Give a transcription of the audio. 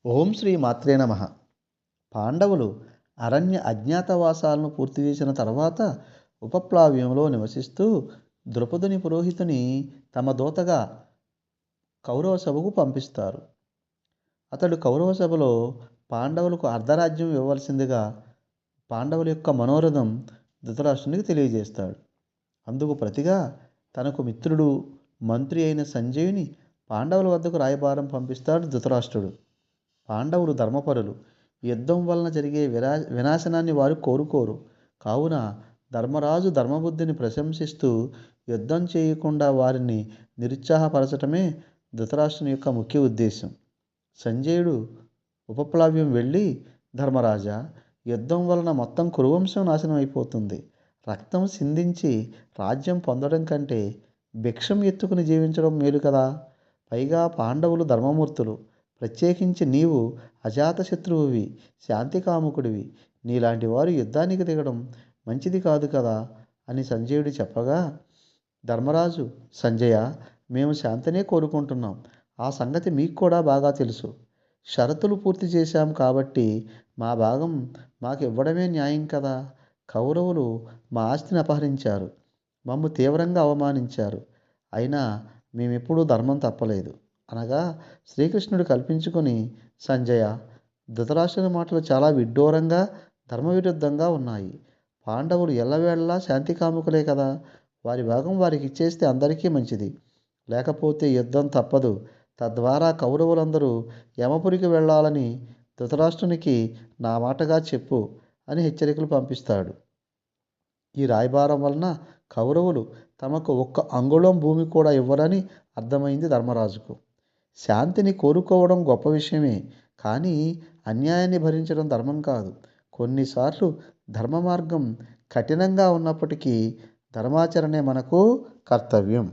ఓం శ్రీ మాత్రే నమః. పాండవులు అరణ్య అజ్ఞాతవాసాలను పూర్తి చేసిన తర్వాత ఉపప్లావ్యంలో నివసిస్తూ ద్రుపదుని పురోహితుని తమ దూతగా కౌరవ సభకు పంపిస్తారు. అతడు కౌరవ సభలో పాండవులకు అర్ధరాజ్యం ఇవ్వవలసిందిగా పాండవుల యొక్క మనోరథం ధృతరాష్ట్రునికి తెలియజేస్తాడు. అందుకు ప్రతిగా తనకు మిత్రుడు, మంత్రి అయిన సంజయుని పాండవుల వద్దకు రాయబారం పంపిస్తాడు ధృతరాష్ట్రుడు. పాండవులు ధర్మపరులు. యుద్ధం వలన జరిగే వినాశనాన్ని వారు కోరుకోరు. కావున ధర్మరాజు ధర్మబుద్ధిని ప్రశంసిస్తూ యుద్ధం చేయకుండా వారిని నిరుత్సాహపరచటమే ధృతరాష్ట్రుని యొక్క ముఖ్య ఉద్దేశం. సంజయుడు ఉపప్లావ్యం వెళ్ళి, ధర్మరాజా, యుద్ధం వలన మొత్తం కురువంశం నాశనం అయిపోతుంది. రక్తం సిందించి రాజ్యం పొందడం కంటే భిక్షం ఎత్తుకుని జీవించడం మేలు కదా. పైగా పాండవులు ధర్మమూర్తులు. ప్రత్యేకించి నీవు అజాతశత్రువువి, శాంతికాముకుడివి. నీలాంటి వారు యుద్ధానికి దిగడం మంచిది కాదు కదా అని సంజయుడు చెప్పగా, ధర్మరాజు, సంజయ, మేము శాంతినే కోరుకుంటున్నాం. ఆ సంగతి మీకు కూడా బాగా తెలుసు. షరతులు పూర్తి చేశాం కాబట్టి మా భాగం మాకు ఇవ్వడమే న్యాయం కదా. కౌరవులు మా ఆస్తిని అపహరించారు, మమ్ము తీవ్రంగా అవమానించారు. అయినా మేమెప్పుడూ ధర్మం తప్పలేదు అనగా శ్రీకృష్ణుడు కల్పించుకొని, సంజయ, ధృతరాష్ట్రుని మాటలు చాలా విడ్డూరంగా, ధర్మవిరుద్ధంగా ఉన్నాయి. పాండవులు ఎల్లవేళలా శాంతి కాముకులే కదా. వారి భాగం వారికి ఇచ్చేస్తే అందరికీ మంచిది. లేకపోతే యుద్ధం తప్పదు. తద్వారా కౌరవులందరూ యమపురికి వెళ్ళాలని ధృతరాష్ట్రునికి నా మాటగా చెప్పు అని హెచ్చరికలు పంపిస్తాడు. ఈ రాయబారం వలన కౌరవులు తమకు ఒక్క అంగుళం భూమి కూడా ఇవ్వరని అర్థమైంది ధర్మరాజుకు. శాంతిని కోరుకోవడం గొప్ప విషయమే, కానీ అన్యాయాన్ని భరించడం ధర్మం కాదు. కొన్నిసార్లు ధర్మ మార్గం కఠినంగా ఉన్నప్పటికీ ధర్మాచరణే మనకు కర్తవ్యం.